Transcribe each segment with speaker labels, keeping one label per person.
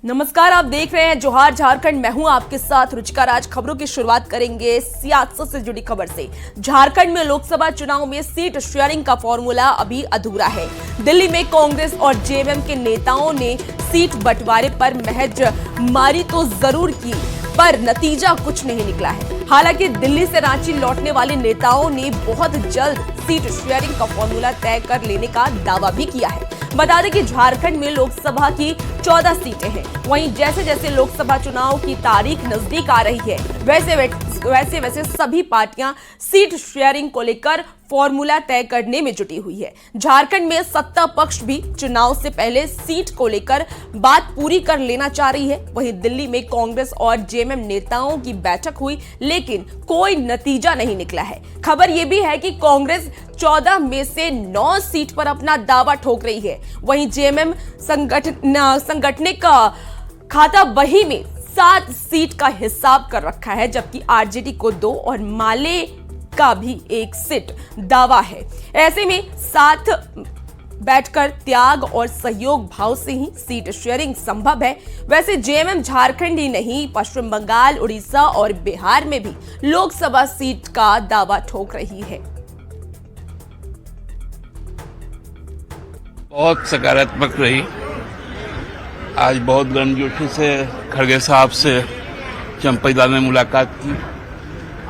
Speaker 1: नमस्कार, आप देख रहे हैं जोहार झारखंड। मैं हूं आपके साथ रुचिका राज। खबरों की शुरुआत करेंगे सियासत से जुड़ी खबर से। झारखंड में लोकसभा चुनाव में सीट शेयरिंग का फॉर्मूला अभी अधूरा है। दिल्ली में कांग्रेस और जेएमएम के नेताओं ने सीट बंटवारे पर महज मारी तो जरूर की, पर नतीजा कुछ नहीं निकला है। हालांकि दिल्ली से रांची लौटने वाले नेताओं ने बहुत जल्द सीट शेयरिंग का फॉर्मूला तय कर लेने का दावा भी किया है। बता दें कि झारखंड में लोकसभा की 14 सीटें हैं। वहीं जैसे जैसे लोकसभा चुनाव की तारीख नजदीक आ रही है, वैसे वैसे सभी पार्टियां सीट शेयरिंग को लेकर फॉर्मूला तय करने में जुटी हुई है। झारखंड में सत्ता पक्ष भी चुनाव से पहले सीट को लेकर बात पूरी कर लेना चाह रही है। वहीं दिल्ली में कांग्रेस और जेएमएम नेताओं की बैठक हुई, लेकिन कोई नतीजा नहीं निकला है। खबर यह भी है कि कांग्रेस 14 में से 9 सीट पर अपना दावा ठोक रही है। वहीं जेएमएम संगठन का खाता बही में 7 सीट का हिसाब कर रखा है, जबकि आरजेडी को 2 और माले का भी 1 सीट दावा है। ऐसे में साथ बैठकर त्याग और सहयोग भाव से ही सीट शेयरिंग संभव है। वैसे जेएमएम झारखंड ही नहीं, पश्चिम बंगाल, उड़ीसा और बिहार में भी लोकसभा सीट का दावा ठोक रही है।
Speaker 2: बहुत सकारात्मक रही। आज बहुत गर्मजोशी से खड़गे साहब से चंपईदार ने मुलाकात की।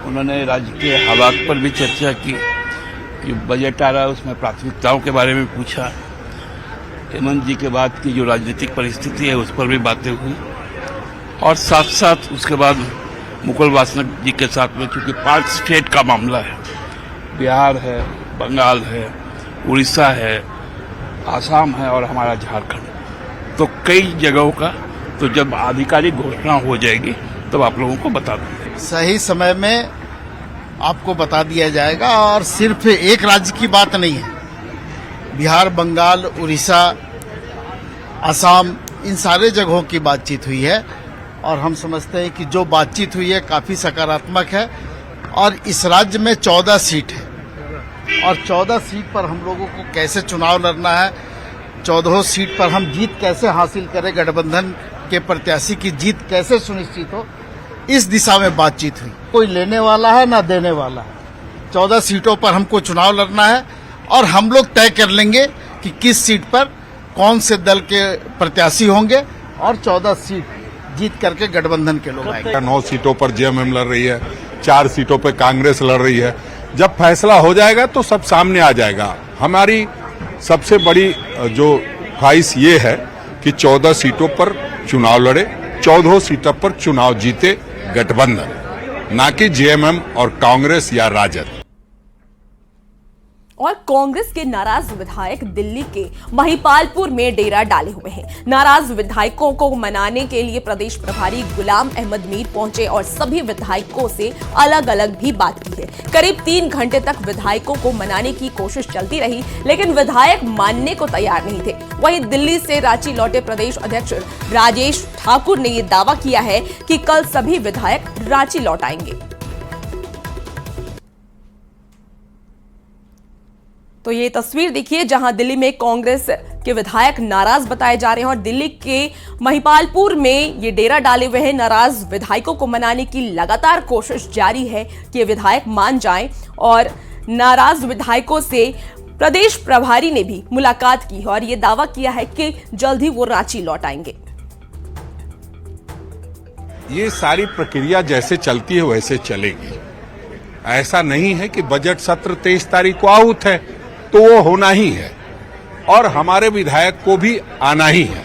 Speaker 2: उन्होंने राज्य के हालात पर भी चर्चा की कि बजट आ रहा है, उसमें प्राथमिकताओं के बारे में पूछा। हेमंत जी के बाद की जो राजनीतिक परिस्थिति है उस पर भी बातें हुई, और साथ साथ उसके बाद मुकुल वासनिक जी के साथ में, चूंकि 5 स्टेट का मामला है, बिहार है, बंगाल है, उड़ीसा है, आसाम है और हमारा झारखंड, तो कई जगहों का, तो जब आधिकारिक घोषणा हो जाएगी तब आप लोगों को बता देंगे।
Speaker 3: सही समय में आपको बता दिया जाएगा। और सिर्फ एक राज्य की बात नहीं है, बिहार, बंगाल, उड़ीसा, असम, इन सारे जगहों की बातचीत हुई है और हम समझते हैं कि जो बातचीत हुई है काफी सकारात्मक है। और इस राज्य में 14 सीट है और 14 सीट पर हम लोगों को कैसे चुनाव लड़ना है, 14 सीट पर हम जीत कैसे हासिल करें, गठबंधन के प्रत्याशी की जीत कैसे सुनिश्चित हो, इस दिशा में बातचीत हुई। कोई लेने वाला है ना देने वाला है। 14 सीटों पर हमको चुनाव लड़ना है और हम लोग तय कर लेंगे कि किस सीट पर कौन से दल के प्रत्याशी होंगे और 14 सीट जीत करके गठबंधन के लोग आएंगे।
Speaker 4: 9 सीटों पर जेएमएम लड़ रही है, 4 सीटों पर कांग्रेस लड़ रही है। जब फैसला हो जाएगा तो सब सामने आ जाएगा। हमारी सबसे बड़ी जो ख्वाहिश ये है कि 14 सीटों पर चुनाव लड़े, 14 सीटों पर चुनाव जीते गठबंधन, ना कि जेएमएम और कांग्रेस या राजद।
Speaker 1: और कांग्रेस के नाराज विधायक दिल्ली के महिपालपुर में डेरा डाले हुए हैं। नाराज विधायकों को मनाने के लिए प्रदेश प्रभारी गुलाम अहमद मीर पहुंचे और सभी विधायकों से अलग अलग भी बात की है। करीब 3 घंटे तक विधायकों को मनाने की कोशिश चलती रही, लेकिन विधायक मानने को तैयार नहीं थे। वहीं दिल्ली से रांची लौटे प्रदेश अध्यक्ष राजेश ठाकुर ने यह दावा किया है कि कल सभी विधायक रांची लौट आएंगे। तो ये तस्वीर देखिए, जहां दिल्ली में कांग्रेस के विधायक नाराज बताए जा रहे हैं और दिल्ली के महिपालपुर में ये डेरा डाले हुए हैं। नाराज विधायकों को मनाने की लगातार कोशिश जारी है कि विधायक मान जाएं, और नाराज विधायकों से प्रदेश प्रभारी ने भी मुलाकात की है और ये दावा किया है कि जल्द ही वो रांची लौट आएंगे।
Speaker 4: ये सारी प्रक्रिया जैसे चलती है वैसे चलेगी। ऐसा नहीं है कि बजट सत्र 23 तारीख को आहूत है तो वो होना ही है, और हमारे विधायक को भी आना ही है।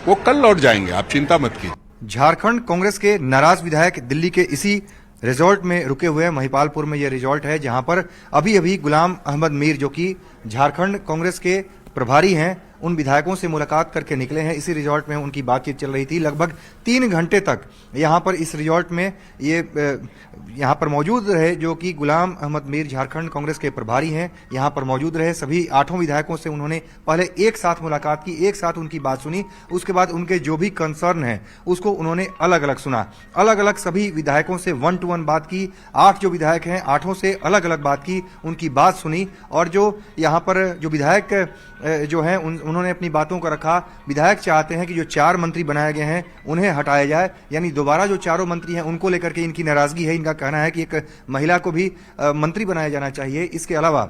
Speaker 4: वो कल लौट जाएंगे, आप चिंता मत कीजिए।
Speaker 5: झारखंड कांग्रेस के नाराज विधायक दिल्ली के इसी रिजॉर्ट में रुके हुए हैं। महिपालपुर में यह रिजॉर्ट है, जहां पर अभी अभी गुलाम अहमद मीर, जो कि झारखंड कांग्रेस के प्रभारी हैं, उन विधायकों से मुलाकात करके निकले हैं। इसी रिजॉर्ट में उनकी बातचीत चल रही थी। लगभग 3 घंटे तक यहाँ पर इस रिजॉर्ट में यहाँ पर मौजूद रहे, जो कि गुलाम अहमद मीर झारखंड कांग्रेस के प्रभारी हैं। यहाँ पर मौजूद रहे। सभी 8 विधायकों से उन्होंने पहले एक साथ मुलाकात की, एक साथ उनकी बात सुनी। उसके बाद उनके जो भी कंसर्न है उसको उन्होंने अलग अलग सुना। अलग अलग सभी विधायकों से 1 to 1 बात की। 8 जो विधायक हैं, 8 से अलग अलग बात की, उनकी बात सुनी। और जो यहाँ पर जो विधायक जो हैं उन्होंने अपनी बातों को रखा। विधायक चाहते हैं कि जो 4 मंत्री बनाए गए हैं उन्हें हटाया जाए, यानी दोबारा जो 4 मंत्री हैं उनको लेकर के इनकी नाराजगी है। इनका कहना है कि एक महिला को भी मंत्री बनाया जाना चाहिए। इसके अलावा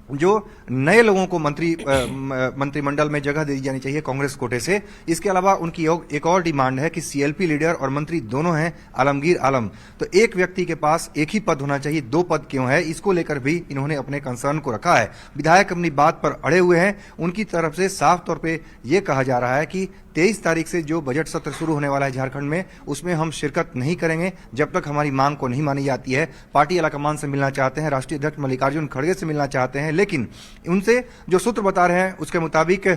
Speaker 5: जो नए लोगों को मंत्रिमंडल में जगह दे दी जानी चाहिए कांग्रेस कोटे से। इसके अलावा उनकी एक और डिमांड है कि सीएलपी लीडर और मंत्री दोनों हैं आलमगीर आलम, तो एक व्यक्ति के पास एक ही पद होना चाहिए, 2 पद क्यों है, इसको लेकर भी इन्होंने अपने कंसर्न को रखा है। विधायक अपनी बात पर अड़े हुए हैं। उनकी तरफ से साफ तौर पे ये कहा जा रहा है कि 23 तारीख से जो बजट सत्र शुरू होने वाला है झारखंड में, उसमें हम शिरकत नहीं करेंगे जब तक हमारी मांग को नहीं मानी जाती है। पार्टी आलाकमान से मिलना चाहते हैं, राष्ट्रीय अध्यक्ष मल्लिकार्जुन खड़गे से मिलना चाहते हैं, लेकिन उनसे जो सूत्र बता रहे हैं उसके मुताबिक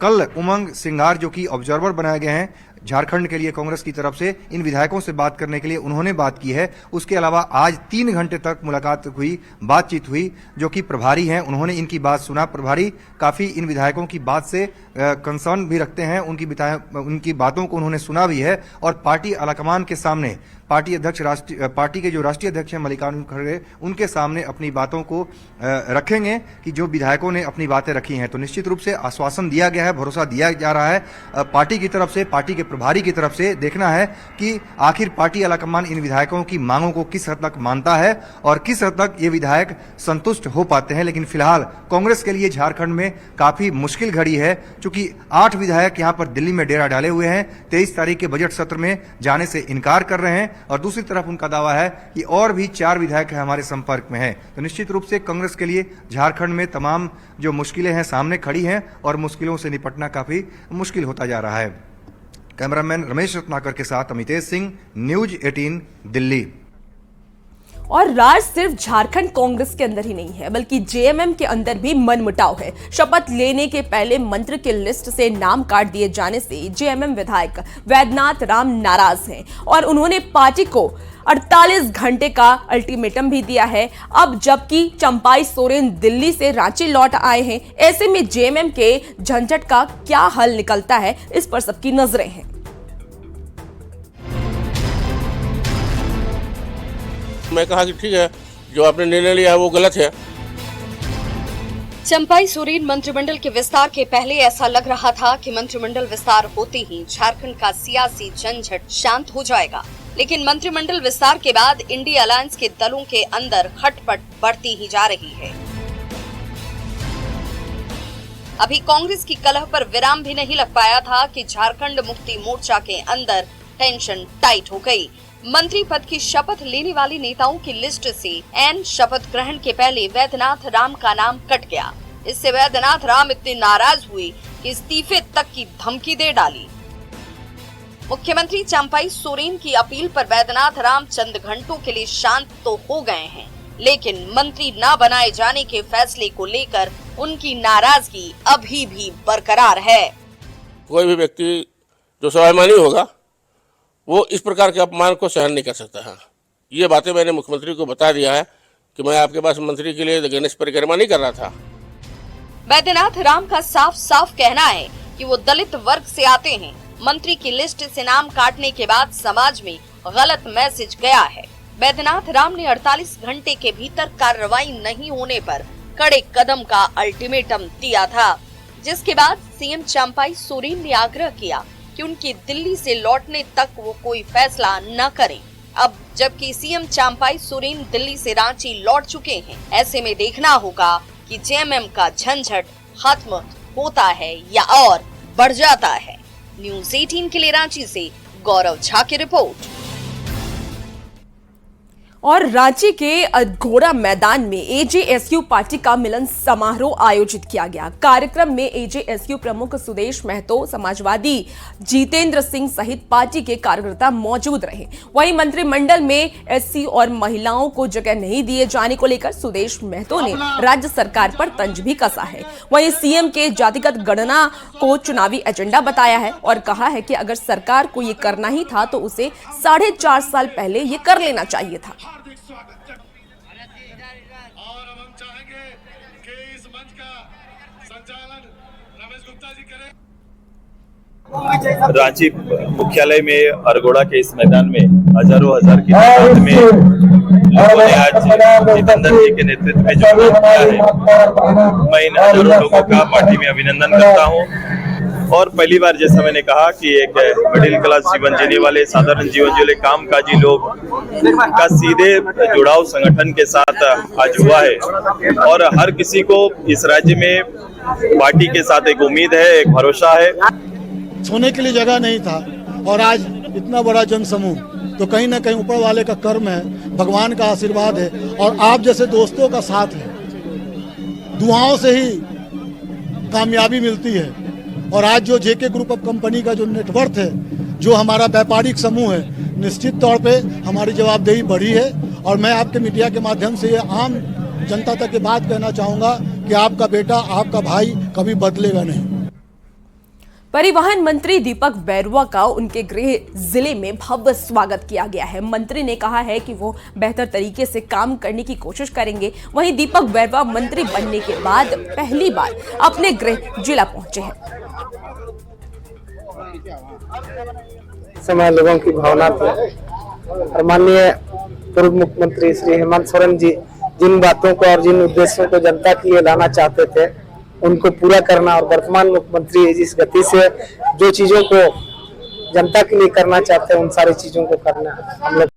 Speaker 5: कल उमंग सिंगार जो कि ऑब्जर्वर बनाए गए हैं झारखंड के लिए कांग्रेस की तरफ से, इन विधायकों से बात करने के लिए उन्होंने बात की है। उसके अलावा आज 3 घंटे तक मुलाकात हुई, बातचीत हुई। जो कि प्रभारी हैं उन्होंने इनकी बात सुना। प्रभारी काफी इन विधायकों की बात से कंसर्न भी रखते हैं, उनकी बातों को उन्होंने सुना भी है और पार्टी आलाकमान के सामने पार्टी के जो राष्ट्रीय अध्यक्ष हैं मल्लिकार्जुन खड़गे, उनके सामने अपनी बातों को रखेंगे कि जो विधायकों ने अपनी बातें रखी हैं। तो निश्चित रूप से आश्वासन दिया गया है, भरोसा दिया जा रहा है पार्टी की तरफ से, पार्टी के प्रभारी की तरफ से। देखना है कि आखिर पार्टी आलाकमान इन विधायकों की मांगों को किस हद तक मानता है और किस हद तक ये विधायक संतुष्ट हो पाते हैं। लेकिन फिलहाल कांग्रेस के लिए झारखंड में काफी मुश्किल घड़ी है, चूंकि 8 विधायक यहां पर दिल्ली में डेरा डाले हुए हैं, 23 तारीख के बजट सत्र में जाने से इनकार कर रहे हैं और दूसरी तरफ उनका दावा है कि और भी 4 विधायक हैं हमारे संपर्क में हैं। तो निश्चित रूप से कांग्रेस के लिए झारखंड में तमाम जो मुश्किलें हैं सामने खड़ी हैं और मुश्किलों से निपटना काफी मुश्किल होता जा रहा है। कैमरामैन रमेश रत्नाकर के साथ अमितेश सिंह, न्यूज 18 दिल्ली।
Speaker 1: और राज सिर्फ झारखंड कांग्रेस के अंदर ही नहीं है, बल्कि जेएमएम के अंदर भी मनमुटाव है। शपथ लेने के पहले मंत्री की लिस्ट से नाम काट दिए जाने से जेएमएम विधायक वैद्यनाथ राम नाराज हैं और उन्होंने पार्टी को 48 घंटे का अल्टीमेटम भी दिया है। अब जबकि चंपाई सोरेन दिल्ली से रांची लौट आए हैं, ऐसे में जेएमएम के झंझट का क्या हल निकलता है, इस पर सबकी नजरें हैं।
Speaker 6: मैं कहा कि ठीक है, जो आपने निर्णय लिया है वो गलत है।
Speaker 7: चंपाई सोरेन मंत्रिमंडल के विस्तार के पहले ऐसा लग रहा था कि मंत्रिमंडल विस्तार होते ही झारखंड का सियासी झंझट शांत हो जाएगा, लेकिन मंत्रिमंडल विस्तार के बाद इंडिया अलायंस के दलों के अंदर खटपट बढ़ती ही जा रही है। अभी कांग्रेस की कलह पर विराम भी नहीं लग पाया था कि झारखंड मुक्ति मोर्चा के अंदर टेंशन टाइट हो गई। मंत्री पद की शपथ लेने वाले नेताओं की लिस्ट से एन शपथ ग्रहण के पहले वैद्यनाथ राम का नाम कट गया। इससे वैद्यनाथ राम इतने नाराज हुए कि इस्तीफे तक की धमकी दे डाली। मुख्यमंत्री चंपाई सोरेन की अपील पर वैद्यनाथ राम चंद घंटों के लिए शांत तो हो गए हैं, लेकिन मंत्री न बनाए जाने के फैसले को लेकर उनकी नाराजगी अभी भी बरकरार है।
Speaker 6: कोई भी व्यक्ति जो स्वाभिमानी होगा वो इस प्रकार के अपमान को सहन नहीं कर सकता है। ये बातें मैंने मुख्यमंत्री को बता दिया है कि मैं आपके पास मंत्री के लिए गणेश परिक्रमा नहीं कर रहा था।
Speaker 7: वैद्यनाथ राम का साफ साफ कहना है कि वो दलित वर्ग से आते हैं। मंत्री की लिस्ट से नाम काटने के बाद समाज में गलत मैसेज गया है। वैद्यनाथ राम ने 48 घंटे के भीतर कार्रवाई नहीं होने पर कड़े कदम का अल्टीमेटम दिया था, जिसके बाद सीएम चंपाई सोरेन ने आग्रह किया कि उनके दिल्ली से लौटने तक वो कोई फैसला न करें। अब जबकि सीएम चंपाई सोरेन दिल्ली से रांची लौट चुके हैं, ऐसे में देखना होगा कि जेएमएम का झंझट खत्म होता है या और बढ़ जाता है। न्यूज 18 के लिए रांची से गौरव झा की रिपोर्ट।
Speaker 1: और रांची के घोड़ा मैदान में एजेएसयू पार्टी का मिलन समारोह आयोजित किया गया। कार्यक्रम में एजेएसयू प्रमुख सुदेश महतो, समाजवादी जितेंद्र सिंह सहित पार्टी के कार्यकर्ता मौजूद रहे। वहीं मंत्रिमंडल में एससी और महिलाओं को जगह नहीं दिए जाने को लेकर सुदेश महतो ने राज्य सरकार पर तंज भी कसा है। वहीं सीएम के जातिगत गणना को चुनावी एजेंडा बताया है और कहा है कि अगर सरकार को ये करना ही था तो उसे 4.5 साल पहले ये कर लेना चाहिए था।
Speaker 8: हार्दिक स्वागत और अब हम चाहेंगे कि इस मंच का संचालन रमेश गुप्ता जी करें।
Speaker 9: रांची मुख्यालय में अरगोड़ा के इस मैदान में हजारों हजार की तादाद में लोगों ने आज जितेंद्र जी के नेतृत्व में जो किया है, मैं इन हजारों लोगों का पार्टी में अभिनंदन करता हूं। और पहली बार जैसा मैंने कहा कि एक मिडिल क्लास जीवन जीने वाले, साधारण जीवन जीने कामकाजी लोग का सीधे जुड़ाव संगठन के साथ आज हुआ है। और हर किसी को इस राज्य में पार्टी के साथ एक उम्मीद है, एक भरोसा है।
Speaker 10: सोने के लिए जगह नहीं था और आज इतना बड़ा जनसमूह, तो कहीं ना कहीं ऊपर वाले का कर्म है, भगवान का आशीर्वाद है और आप जैसे दोस्तों का साथ है। दुआओं से ही कामयाबी मिलती है। और आज जो जेके ग्रुप ऑफ कंपनी का जो नेटवर्क है, जो हमारा व्यापारिक समूह है, निश्चित तौर पे हमारी जवाबदेही बढ़ी है। और मैं आपके मीडिया के माध्यम से ये आम जनता तक ये बात कहना चाहूँगा कि आपका बेटा, आपका भाई कभी बदलेगा नहीं।
Speaker 1: परिवहन मंत्री दीपक बैरवा का उनके गृह जिले में भव्य स्वागत किया गया है। मंत्री ने कहा है कि वो बेहतर तरीके से काम करने की कोशिश करेंगे। वहीं दीपक बैरवा मंत्री बनने के बाद पहली बार अपने गृह जिला पहुंचे हैं।
Speaker 11: समय लोगों की भावना थी और माननीय पूर्व मुख्यमंत्री श्री हेमंत सोरेन जी जिन बातों को और जिन उद्देश्यों को जनता के लिए लाना चाहते थे, उनको पूरा करना, और वर्तमान मुख्यमंत्री जिस गति से जो चीजों को जनता के लिए करना चाहते हैं, उन सारी चीजों को करना हम लोग